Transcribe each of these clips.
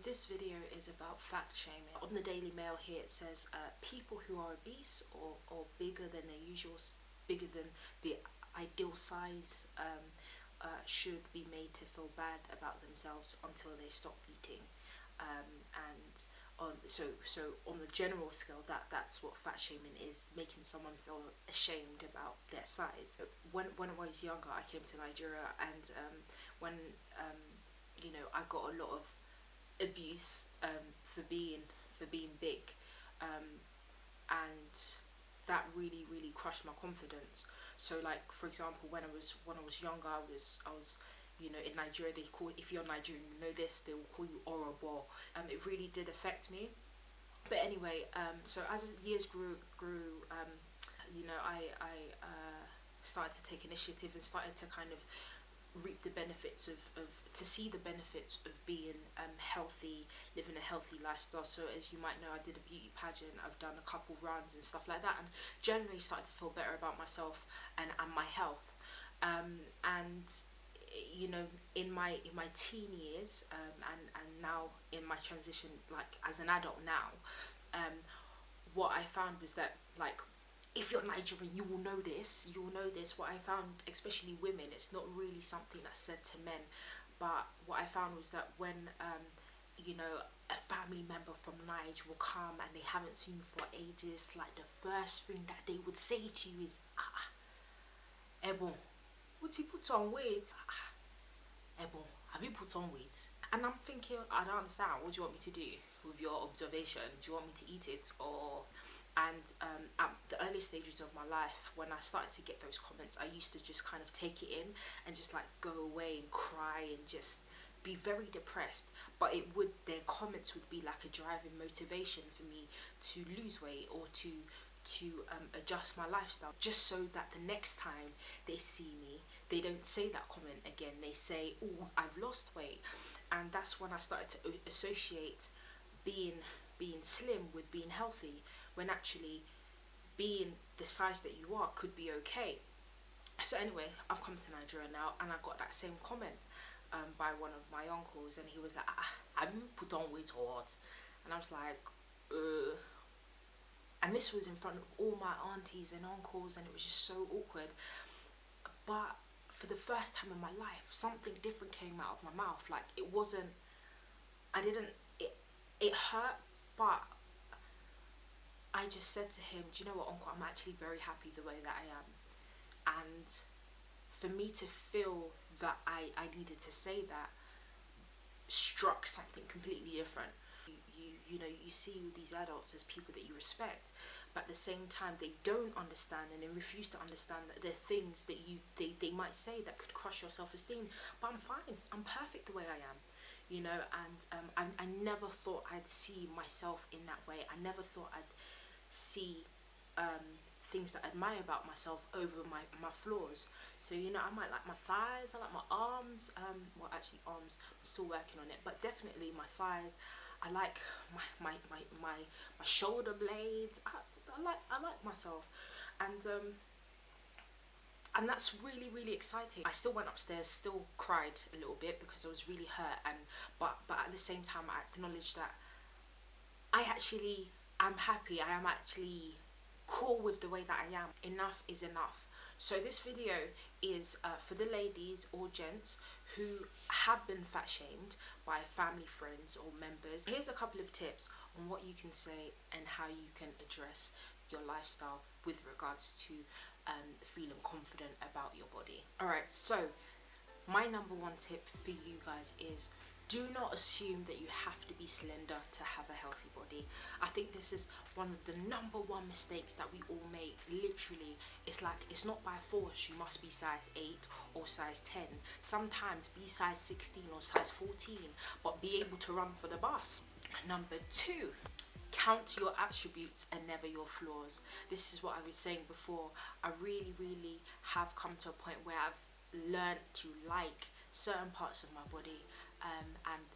This video is about fat shaming. On the Daily Mail here it says people who are obese or bigger than their usual, bigger than the ideal size should be made to feel bad about themselves until they stop eating. So on the general scale, that's what fat shaming is, making someone feel ashamed about their size. When I was younger, I came to Nigeria, and when I got a lot of abuse for being big, and that really crushed my confidence. So, like, for example, when I was younger, I was in Nigeria, they call, if you're Nigerian, you know this, they will call you Orobo. It really did affect me. But anyway, so as years grew, I started to take initiative and started to kind of reap the benefits to see the benefits of being healthy, living a healthy lifestyle. So as you might know, I did a beauty pageant, I've done a couple runs and stuff like that, and generally started to feel better about myself and my health. And in my teen years, and now in my transition, like as an adult now, what I found was that, like, if you're Nigerian, you will know this. What I found, especially women, it's not really something that's said to men, but what I found was that when a family member from Niger will come and they haven't seen you for ages, like, the first thing that they would say to you is, Ebon, would you put on weight? Ebon, have you put on weight? And I'm thinking, I don't understand. What do you want me to do with your observation? Do you want me to eat it? And at the early stages of my life, when I started to get those comments, I used to just kind of take it in and just like go away and cry and just be very depressed. But their comments would be like a driving motivation for me to lose weight or to adjust my lifestyle, just so that the next time they see me, they don't say that comment again. They say, oh, I've lost weight. And that's when I started to associate being slim with being healthy, when actually being the size that you are could be okay. So anyway, I've come to Nigeria now, and I got that same comment by one of my uncles, and he was like, have you put on weight or what? And I was like, and this was in front of all my aunties and uncles, and it was just so awkward. But for the first time in my life, something different came out of my mouth. Like, it hurt, but I just said to him, do you know what, uncle, I'm actually very happy the way that I am. And for me to feel that I needed to say that struck something completely different. You see these adults as people that you respect, but at the same time they don't understand, and they refuse to understand that there are things that they might say that could crush your self-esteem. But I'm fine, I'm perfect the way I am, and I never thought I'd see myself in that way. I never thought I'd see things that I admire about myself over my flaws. So I might like my thighs, I like my arms, well, actually arms, I'm still working on it, but definitely my thighs. I like my shoulder blades. I like myself, and that's really exciting. I still went upstairs, still cried a little bit because I was really hurt, but at the same time I acknowledged that I actually am happy. I am actually cool with the way that I am. Enough is enough. So this video is for the ladies or gents who have been fat shamed by family, friends or members. Here's a couple of tips on what you can say and how you can address your lifestyle with regards to feeling confident about your body. Alright, so my number one tip for you guys is, do not assume that you have to be slender to have a healthy body. I think this is one of the number one mistakes that we all make. Literally, it's like, it's not by force you must be size 8 or size 10. Sometimes be size 16 or size 14, but be able to run for the bus. Number 2, count your attributes and never your flaws. This is what I was saying before. I really have come to a point where I've learned to like certain parts of my body, and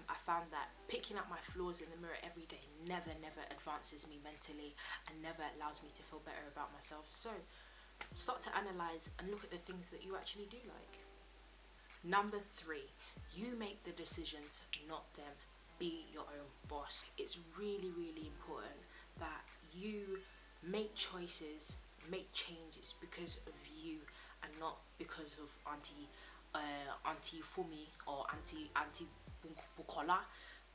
I found that picking up my flaws in the mirror every day never advances me mentally and never allows me to feel better about myself. So start to analyze and look at the things that you actually do like. Number 3, you make the decisions, not them. be your own boss. It's really, really important that you make choices, make changes because of you, and not because of Auntie Fumi or Auntie Bukola.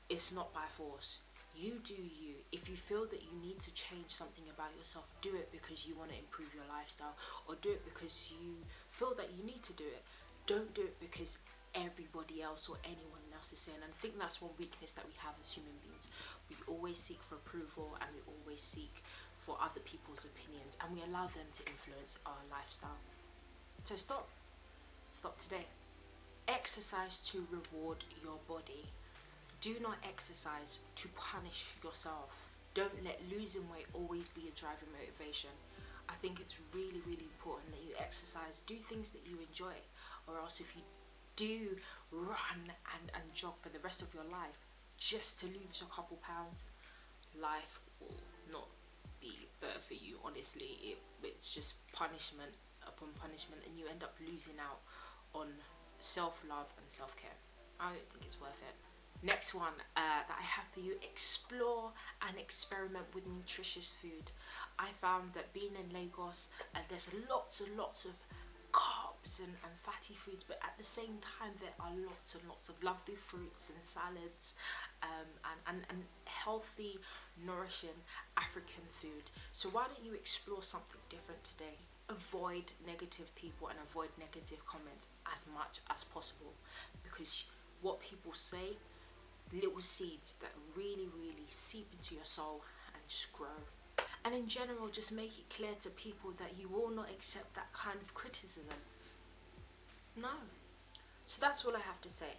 It's not by force. You do you. If you feel that you need to change something about yourself, do it because you want to improve your lifestyle, or do it because you feel that you need to do it. Don't do it because everybody else or anyone else is saying. And I think that's one weakness that we have as human beings. We always seek for approval, and we always seek for other people's opinions, and we allow them to influence our lifestyle. So stop today. Exercise to reward your body. Do not exercise to punish yourself. Don't let losing weight always be a driving motivation. I think it's really, really important that you exercise, do things that you enjoy, or else if you do run and jog for the rest of your life just to lose a couple pounds, life will not be better for you. Honestly, it's just punishment upon punishment, and you end up losing out on self-love and self-care. I don't think it's worth it. Next one that I have for you: explore and experiment with nutritious food. I found that being in Lagos, there's lots and lots of carbs and fatty foods, but at the same time there are lots and lots of lovely fruits and salads, and healthy, nourishing African food. So why don't you explore something different today? Avoid negative people and avoid negative comments as much as possible, because what people say, little seeds that really, really seep into your soul and just grow. And in general, just make it clear to people that you will not accept that kind of criticism. No. So that's all I have to say.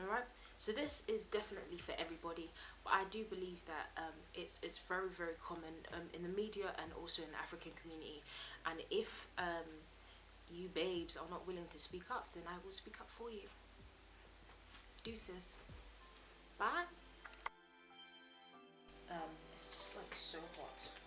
Alright? So this is definitely for everybody, but I do believe that it's very, very common in the media and also in the African community. And if you babes are not willing to speak up, then I will speak up for you. Deuces. Bye. It's just like so hot.